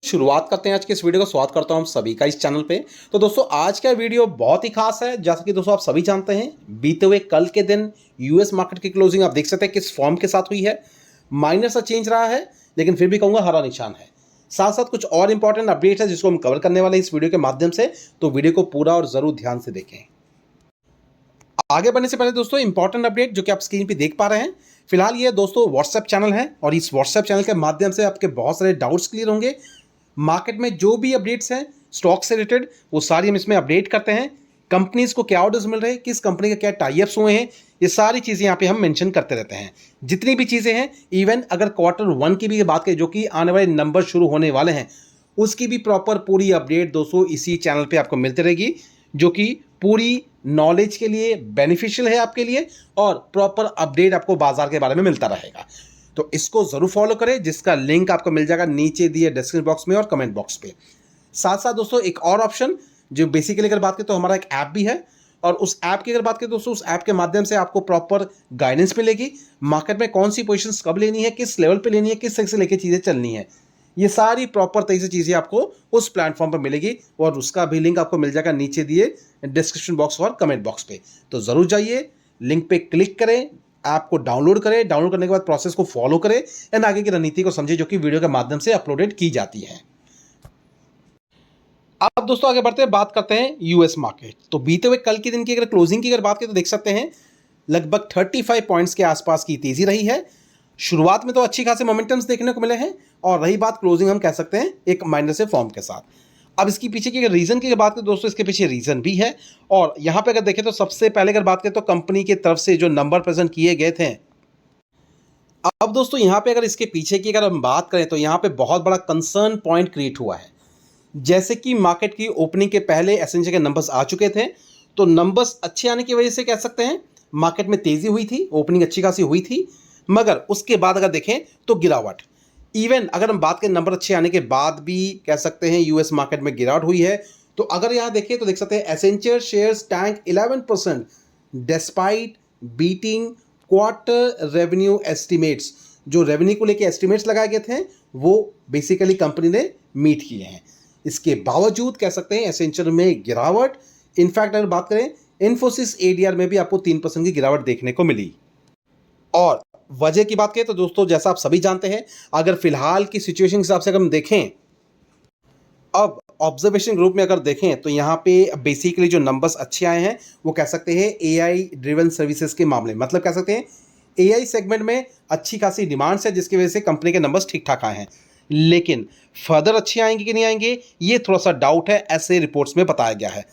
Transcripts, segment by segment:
शुरुआत करते हैं आज के इस वीडियो को। स्वागत करता हूं हम सभी का इस चैनल पे। तो दोस्तों आज का वीडियो बहुत ही खास है। जैसा कि दोस्तों आप सभी जानते हैं, बीते हुए कल के दिन यूएस मार्केट की क्लोजिंग आप देख सकते हैं किस फॉर्म के साथ हुई है। माइनर सा चेंज रहा है, लेकिन फिर भी कहूँगा हरा निशान है। साथ साथ कुछ और इंपॉर्टेंट अपडेट है जिसको हम कवर करने वाले हैं इस वीडियो के माध्यम से। तो वीडियो को पूरा और ज़रूर ध्यान से देखें। आगे बढ़ने से पहले दोस्तों इंपॉर्टेंट अपडेट जो कि आप स्क्रीन पे देख पा रहे हैं, फिलहाल ये दोस्तों व्हाट्सएप चैनल है और इस व्हाट्सएप चैनल के माध्यम से आपके बहुत सारे डाउट्स क्लियर होंगे। मार्केट में जो भी अपडेट्स हैं स्टॉक से रिलेटेड वो सारी हम इसमें अपडेट करते हैं। कंपनीज को क्या ऑर्डर्स मिल रहे हैं, किस कंपनी के क्या टाइप्स हुए हैं, ये सारी चीज़ें यहाँ पे हम मेंशन करते रहते हैं। जितनी भी चीज़ें हैं, इवन अगर Q1 की भी बात करें जो कि आने वाले नंबर शुरू होने वाले हैं, उसकी भी प्रॉपर पूरी अपडेट दोस्तों इसी चैनल पे आपको मिलती रहेगी, जो कि पूरी नॉलेज के लिए बेनिफिशियल है आपके लिए और प्रॉपर अपडेट आपको बाजार के बारे में मिलता रहेगा। तो इसको ज़रूर फॉलो करें, जिसका लिंक आपको मिल जाएगा नीचे दिए डिस्क्रिप्शन बॉक्स में और कमेंट बॉक्स पे। साथ साथ दोस्तों एक और ऑप्शन जो बेसिकली अगर बात करें तो हमारा एक ऐप भी है, और उस ऐप की अगर बात करें दोस्तों, उस ऐप के माध्यम से आपको प्रॉपर गाइडेंस मिलेगी। मार्केट में कौन सी पोजीशंस कब लेनी है, किस लेवल पे लेनी है, किस तरह से लेके चीज़ें चलनी है, ये सारी प्रॉपर तरीके से चीज़ें आपको उस प्लेटफॉर्म पर मिलेगी। और उसका भी लिंक आपको मिल जाएगा नीचे दिए डिस्क्रिप्शन बॉक्स और कमेंट बॉक्स पे। तो ज़रूर जाइए, लिंक पे क्लिक करें, ऐप को डाउनलोड करें। डाउनलोड करने के बाद प्रोसेस को फॉलो करें एंड आगे की रणनीति को समझें जो कि वीडियो के माध्यम से अपलोडेड की जाती है। अब दोस्तों आगे बढ़ते हैं, बात करते हैं यूएस मार्केट। तो बीते हुए कल के दिन की अगर क्लोजिंग की अगर बात करें तो देख सकते हैं लगभग 35 पॉइंट्स के आसपास की तेजी रही है। शुरुआत में तो अच्छी खासे मोमेंटम्स देखने को मिले हैं, और रही बात क्लोजिंग, हम कह सकते हैं एक माइनर से फॉर्म के साथ। अब इसकी पीछे की अगर रीज़न की बात करें दोस्तों, इसके पीछे रीज़न भी है। और यहाँ पे अगर देखें तो सबसे पहले अगर बात करें तो कंपनी की तरफ से जो नंबर प्रेजेंट किए गए थे। अब दोस्तों यहाँ पे अगर इसके पीछे की अगर हम बात करें तो यहाँ पे बहुत बड़ा कंसर्न पॉइंट क्रिएट हुआ है। जैसे कि मार्केट की ओपनिंग के पहले एसएनएक्स के नंबर्स आ चुके थे, तो नंबर्स अच्छे आने की वजह से कह सकते हैं मार्केट में तेज़ी हुई थी, ओपनिंग अच्छी खासी हुई थी। मगर उसके बाद अगर देखें तो गिरावट, इवन अगर हम बात करें नंबर अच्छे आने के बाद भी कह सकते हैं यूएस मार्केट में गिरावट हुई है। तो अगर यहाँ देखें तो देख सकते हैं Accenture shares tank 11% despite beating quarter revenue estimates. जो रेवेन्यू को लेके एस्टिमेट्स लगाए गए थे वो बेसिकली कंपनी ने मीट किए हैं। इसके बावजूद कह सकते हैं एसेंचर में गिरावट। इनफैक्ट अगर बात करें इन्फोसिस एडीआर में भी आपको 3% की गिरावट देखने को मिली। और वजह की बात करें तो दोस्तों जैसा आप सभी जानते हैं, अगर फिलहाल की सिचुएशन के हिसाब से अगर हम देखें, अब ऑब्जर्वेशन ग्रुप में अगर देखें तो यहाँ पे बेसिकली जो नंबर्स अच्छे आए हैं वो कह सकते हैं एआई ड्रिवन सर्विसेज के मामले में, मतलब कह सकते हैं एआई सेगमेंट में अच्छी खासी डिमांड्स है, जिसकी वजह से कंपनी के नंबर्स ठीक ठाक आए हैं। लेकिन फर्दर अच्छे आएंगे कि नहीं आएंगे, ये थोड़ा सा डाउट है, ऐसे रिपोर्ट्स में बताया गया है।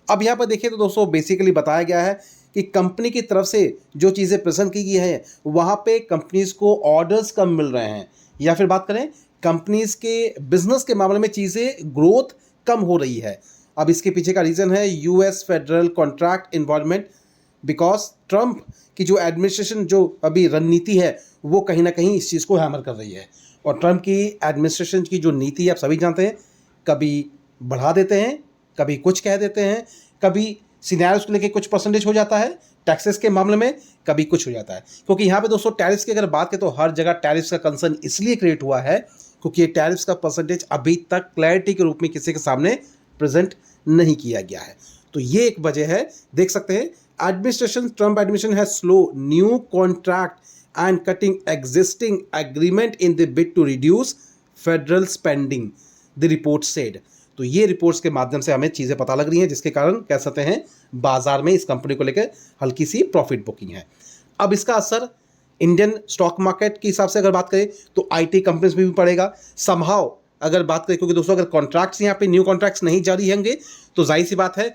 अब यहाँ पर देखिए तो दोस्तों बेसिकली बताया गया है कि कंपनी की तरफ से जो चीज़ें प्रेजेंट की गई है वहाँ पे कंपनीज को ऑर्डर्स कम मिल रहे हैं, या फिर बात करें कंपनीज के बिजनेस के मामले में चीज़ें ग्रोथ कम हो रही है। अब इसके पीछे का रीज़न है US federal contract environment, because Trump की जो एडमिनिस्ट्रेशन जो अभी रणनीति है वो कहीं ना कहीं इस चीज़ को हैमर कर रही है। और ट्रंप की एडमिनिस्ट्रेशन की जो नीति है आप सभी जानते हैं, कभी बढ़ा देते हैं, कभी कुछ कह देते हैं, कभी सिनेरियोस को लेके कुछ परसेंटेज हो जाता है टैक्सेस के मामले में, कभी कुछ हो जाता है। क्योंकि यहाँ पे दोस्तों टैरिफ्स की अगर बात करें तो हर जगह टैरिफ्स का कंसर्न इसलिए क्रिएट हुआ है क्योंकि ये टैरिफ्स का परसेंटेज अभी तक क्लैरिटी के रूप में किसी के सामने प्रेजेंट नहीं किया गया है। तो ये एक वजह है। देख सकते हैं administration, Trump administration has slow new contract and cutting existing agreement in the bid to reduce federal spending, the report said. तो ये रिपोर्ट्स के माध्यम से हमें चीज़ें पता लग रही हैं, जिसके कारण कह सकते हैं बाजार में इस कंपनी को लेकर हल्की सी प्रॉफिट बुकिंग है। अब इसका असर इंडियन स्टॉक मार्केट के हिसाब से अगर बात करें तो आईटी कंपनीज में भी पड़ेगा समहाउ। अगर बात करें क्योंकि दोस्तों अगर कॉन्ट्रैक्ट्स यहाँ पे न्यू कॉन्ट्रैक्ट्स नहीं जारी होंगे तो जाहिर सी बात है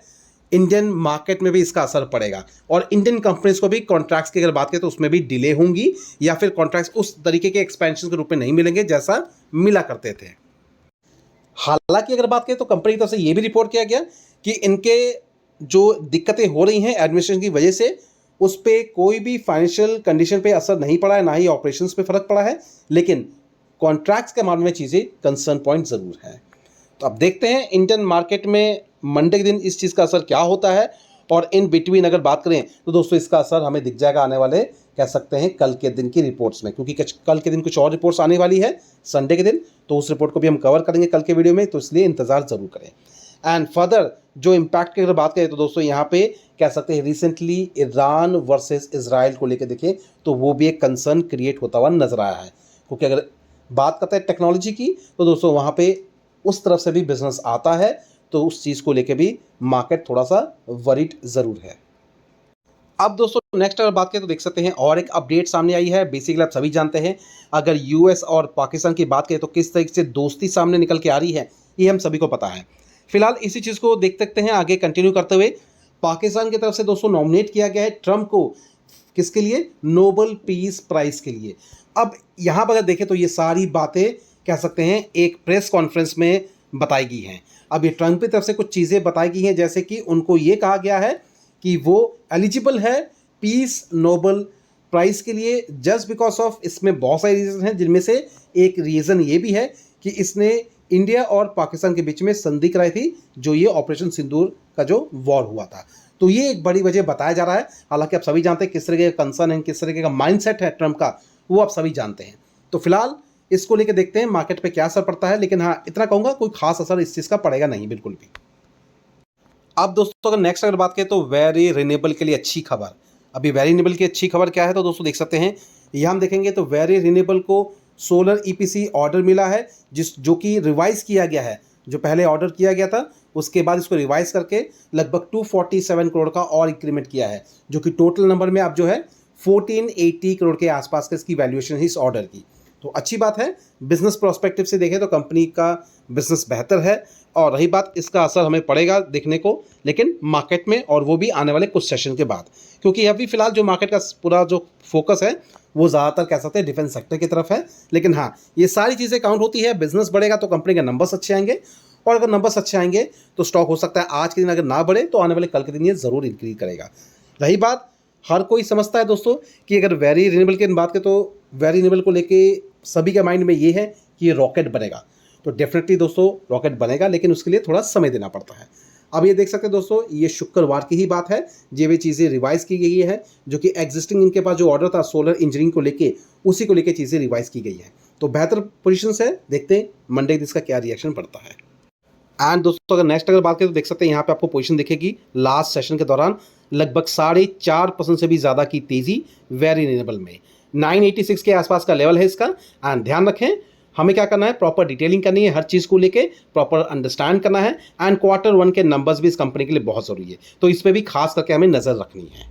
इंडियन मार्केट में भी इसका असर पड़ेगा, और इंडियन कंपनीज को भी कॉन्ट्रैक्ट्स की अगर बात करें तो उसमें भी डिले होंगी, या फिर कॉन्ट्रैक्ट्स उस तरीके के एक्सपेंशन के रूप में नहीं मिलेंगे जैसा मिला करते थे। हालांकि अगर बात करें तो कंपनी की तरफ से ये भी रिपोर्ट किया गया कि इनके जो दिक्कतें हो रही हैं एडमिनिस्ट्रेशन की वजह से, उस पर कोई भी फाइनेंशियल कंडीशन पे असर नहीं पड़ा है, ना ही ऑपरेशंस पे फर्क पड़ा है, लेकिन कॉन्ट्रैक्ट्स के मामले में चीज़ें कंसर्न पॉइंट ज़रूर है। तो अब देखते हैं इंडियन मार्केट में मंडे के दिन इस चीज़ का असर क्या होता है, और इन बिटवीन अगर बात करें तो दोस्तों इसका असर हमें दिख जाएगा आने वाले कह सकते हैं कल के दिन की रिपोर्ट्स में, क्योंकि कल के दिन कुछ और रिपोर्ट्स आने वाली है संडे के दिन, तो उस रिपोर्ट को भी हम कवर करेंगे कल के वीडियो में, तो इसलिए इंतजार ज़रूर करें। एंड फर्दर जो इम्पैक्ट की अगर बात करें तो दोस्तों यहाँ पे कह सकते हैं रिसेंटली ईरान वर्सेस इजराइल को लेकर देखें तो वो भी एक कंसर्न क्रिएट होता हुआ नजर आया है, क्योंकि अगर बात करते हैं टेक्नोलॉजी की तो दोस्तों वहाँ पे उस तरफ से भी बिजनेस आता है, तो उस चीज़ को लेकर भी मार्केट थोड़ा सा वरीड ज़रूर है। अब दोस्तों नेक्स्ट अगर बात करें तो देख सकते हैं और एक अपडेट सामने आई है। बेसिकली आप सभी जानते हैं अगर यूएस और पाकिस्तान की बात करें तो किस तरीके से दोस्ती सामने निकल के आ रही है, ये हम सभी को पता है। फिलहाल इसी चीज़ को देख सकते हैं आगे कंटिन्यू करते हुए। पाकिस्तान की तरफ से दोस्तों नॉमिनेट किया गया है ट्रंप को, किसके लिए? नोबेल पीस प्राइज़ के लिए। अब यहाँ पर अगर देखें तो ये सारी बातें कह सकते हैं एक प्रेस कॉन्फ्रेंस में बताई गई हैं। अब ये ट्रंप की तरफ से कुछ चीज़ें बताई गई हैं, जैसे कि उनको ये कहा गया है कि वो एलिजिबल है पीस नोबेल प्राइज़ के लिए जस्ट बिकॉज ऑफ, इसमें बहुत सारे रीज़न हैं, जिनमें से एक रीज़न ये भी है कि इसने इंडिया और पाकिस्तान के बीच में संधि कराई थी, जो ये ऑपरेशन सिंदूर का जो वॉर हुआ था। तो ये एक बड़ी वजह बताया जा रहा है। हालांकि आप सभी जानते हैं किस तरीके का कंसर्न है, किस तरीके का माइंडसेट है ट्रंप का, वो आप सभी जानते हैं। तो फिलहाल इसको लेकर देखते हैं मार्केट पे क्या असर पड़ता है, लेकिन हाँ इतना कहूँगा कोई खास असर इस चीज़ का पड़ेगा नहीं, बिल्कुल भी। अब दोस्तों अगर नेक्स्ट अगर बात करें तो वेरी रिन्यूएबल के लिए अच्छी खबर। अभी वेरी रिन्यूएबल की अच्छी खबर क्या है तो दोस्तों देख सकते हैं, यहाँ हम देखेंगे तो वेरी रिन्यूएबल को सोलर ईपीसी ऑर्डर मिला है, जो कि रिवाइज किया गया है। जो पहले ऑर्डर किया गया था उसके बाद इसको रिवाइज करके लगभग 247 करोड़ का और इंक्रीमेंट किया है, जो कि टोटल नंबर में अब जो है 1480 करोड़ के आसपास का इसकी वैल्यूएशन है इस ऑर्डर की। तो अच्छी बात है, बिजनेस प्रोस्पेक्टिव से देखें तो कंपनी का बिजनेस बेहतर है। और रही बात इसका असर हमें पड़ेगा देखने को, लेकिन मार्केट में, और वो भी आने वाले कुछ सेशन के बाद, क्योंकि अभी फिलहाल जो मार्केट का पूरा जो फोकस है वो ज़्यादातर कह सकते हैं डिफेंस सेक्टर की तरफ है। लेकिन हाँ ये सारी चीज़ें काउंट होती है, बिजनेस बढ़ेगा तो कंपनी के नंबर्स अच्छे आएंगे, और अगर नंबर्स अच्छे आएंगे तो स्टॉक हो सकता है आज के दिन अगर ना बढ़े तो आने वाले कल के दिन ये ज़रूर इंक्रीज करेगा। रही बात, हर कोई समझता है दोस्तों कि अगर वेरी रिन्यूएबल की बात करें तो वेरी रिन्यूएबल को लेके सभी के माइंड में ये है कि ये रॉकेट बनेगा। तो डेफिनेटली दोस्तों रॉकेट बनेगा, लेकिन उसके लिए थोड़ा समय देना पड़ता है। अब ये देख सकते हैं दोस्तों, ये शुक्रवार की ही बात है, ये वे चीज़ें रिवाइज की गई है, जो कि एग्जिस्टिंग इनके पास जो ऑर्डर था सोलर इंजीनियरिंग को लेके, उसी को लेके चीज़ें रिवाइज की गई है। तो बेहतर पोजीशन है, देखते हैं मंडे इसका क्या रिएक्शन पड़ता है। एंड दोस्तों अगर नेक्स्ट अगर बात करें तो देख सकते हैं यहाँ पे आपको पोजीशन दिखेगी लास्ट सेशन के दौरान लगभग 4.5% से भी ज़्यादा की तेज़ी वेरी रिन्यूएबल में 986 के आसपास का लेवल है इसका। एंड ध्यान रखें, हमें क्या करना है, प्रॉपर डिटेलिंग करनी है, हर चीज़ को लेके प्रॉपर अंडरस्टैंड करना है। एंड Q1 के नंबर्स भी इस कंपनी के लिए बहुत ज़रूरी है, तो इस पर भी खास करके हमें नज़र रखनी है।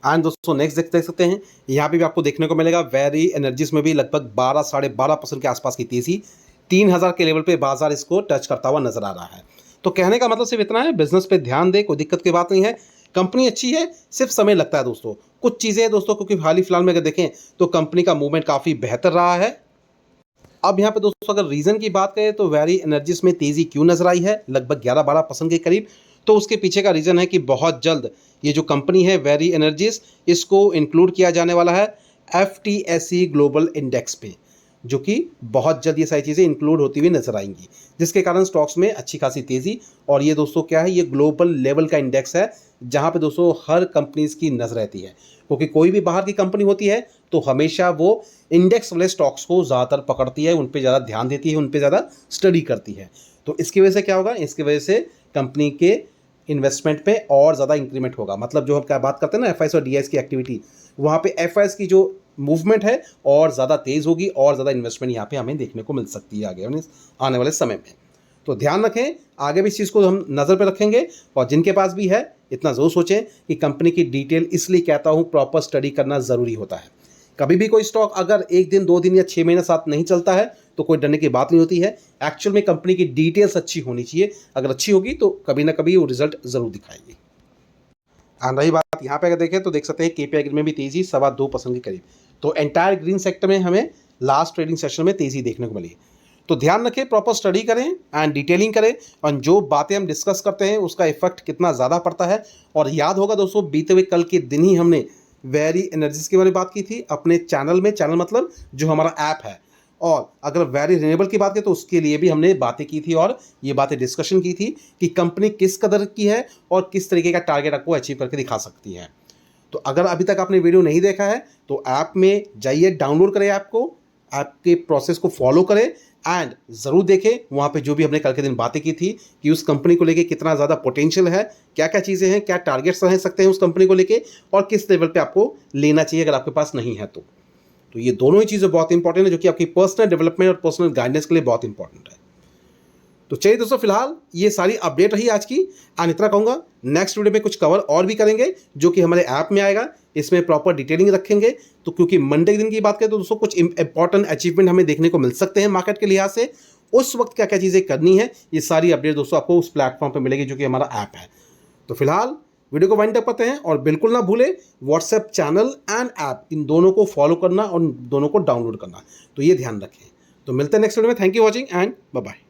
एंड दोस्तों नेक्स्ट देख सकते हैं, यहाँ पे भी आपको देखने को मिलेगा वेरी एनर्जीज में भी लगभग 12-12.5% के आसपास की तेज़ी, 3000 के लेवल पे बाजार इसको टच करता हुआ नजर आ रहा है। तो कहने का मतलब सिर्फ इतना है, बिजनेस पे ध्यान दे, कोई दिक्कत की बात नहीं है, कंपनी अच्छी है, सिर्फ समय लगता है दोस्तों। कुछ चीज़ें हैं दोस्तों, क्योंकि हाल ही फिलहाल में अगर देखें तो कंपनी का मूवमेंट काफ़ी बेहतर रहा है। अब यहाँ पे दोस्तों अगर रीज़न की बात करें तो वेरी एनर्जीज में तेज़ी क्यों नजर आई है लगभग 11-12% के करीब, तो उसके पीछे का रीज़न है कि बहुत जल्द ये जो कंपनी है वेरी एनर्जीज, इसको इंक्लूड किया जाने वाला है FTSE ग्लोबल इंडेक्स पे, जो कि बहुत जल्द ये सारी चीज़ें इंक्लूड होती हुई नजर आएंगी, जिसके कारण स्टॉक्स में अच्छी खासी तेज़ी। और ये दोस्तों क्या है, ये ग्लोबल लेवल का इंडेक्स है, जहाँ पे दोस्तों हर कंपनीज की नज़र रहती है, क्योंकि कोई भी बाहर की कंपनी होती है तो हमेशा वो इंडेक्स वाले स्टॉक्स को ज़्यादातर पकड़ती है, उन पर ज़्यादा ध्यान देती है, उन पर ज़्यादा स्टडी करती है। तो इसकी वजह से क्या होगा, इसकी वजह से कंपनी के इन्वेस्टमेंट पे और ज़्यादा इंक्रीमेंट होगा। मतलब जो हम क्या बात करते हैं ना FIs और DIs की एक्टिविटी, वहाँ पे FIs की जो मूवमेंट है और ज़्यादा तेज़ होगी, और ज़्यादा इन्वेस्टमेंट यहाँ पे हमें देखने को मिल सकती है आगे आने वाले समय में। तो ध्यान रखें, आगे भी इस चीज़ को हम नज़र पे रखेंगे, और जिनके पास भी है इतना ज़रूर सोचें कि कंपनी की डिटेल, इसलिए कहता हूँ प्रॉपर स्टडी करना ज़रूरी होता है। कभी भी कोई स्टॉक अगर 1 दिन 2 दिन या 6 महीने साथ नहीं चलता है तो कोई डरने की बात नहीं होती है। एक्चुअल में कंपनी की डिटेल्स अच्छी होनी चाहिए, अगर अच्छी होगी तो कभी ना कभी वो रिजल्ट ज़रूर दिखाएगी। और रही बात यहाँ पे अगर देखें तो देख सकते हैं KPI ग्रीन में भी तेज़ी 2.25% के करीब। तो एंटायर ग्रीन सेक्टर में हमें लास्ट ट्रेडिंग सेशन में तेज़ी देखने को मिली। तो ध्यान रखें, प्रॉपर स्टडी करें एंड डिटेलिंग करें, और जो बातें हम डिस्कस करते हैं उसका इफेक्ट कितना ज़्यादा पड़ता है। और याद होगा दोस्तों, बीते हुए कल के दिन ही हमने वेरी एनर्जीज के बारे में बात की थी अपने चैनल में, चैनल मतलब जो हमारा ऐप है। और अगर वेरी रिन्यूएबल की बात करें तो उसके लिए भी हमने बातें की थी, और ये बातें डिस्कशन की थी कि कंपनी किस कदर की है और किस तरीके का टारगेट आपको अचीव करके दिखा सकती है। तो अगर अभी तक आपने वीडियो नहीं देखा है तो ऐप में जाइए, डाउनलोड करें ऐप को, ऐप के प्रोसेस को फॉलो करें एंड ज़रूर देखें वहाँ पे जो भी हमने कल के दिन बातें की थी कि उस कंपनी को लेके कितना ज़्यादा पोटेंशियल है, क्या क्या चीज़ें हैं, क्या टारगेट्स रह सकते हैं उस कंपनी को लेके और किस लेवल पे आपको लेना चाहिए अगर आपके पास नहीं है तो ये दोनों ही चीज़ें बहुत इंपॉर्टेंट है जो कि आपकी पर्सनल डेवलपमेंट और पर्सनल गाइडेंस के लिए बहुत इंपॉर्टेंट है। तो चलिए दोस्तों, फिलहाल ये सारी अपडेट रही आज की एंड इतना कहूँगा नेक्स्ट वीडियो में कुछ कवर और भी करेंगे जो कि हमारे ऐप में आएगा, इसमें प्रॉपर डिटेलिंग रखेंगे। तो क्योंकि मंडे के दिन की बात करें तो दोस्तों कुछ इंपॉर्टेंट अचीवमेंट हमें देखने को मिल सकते हैं मार्केट के लिहाज से, उस वक्त क्या क्या चीज़ें करनी है ये सारी अपडेट दोस्तों आपको उस प्लेटफॉर्म पर मिलेगी जो कि हमारा ऐप है। तो फिलहाल वीडियो को वाइंड अप करते हैं और बिल्कुल ना भूलें व्हाट्सएप चैनल एंड ऐप इन दोनों को फॉलो करना और दोनों को डाउनलोड करना, तो ये ध्यान रखें। तो मिलते हैं नेक्स्ट वीडियो में। Thank you watching and bye bye.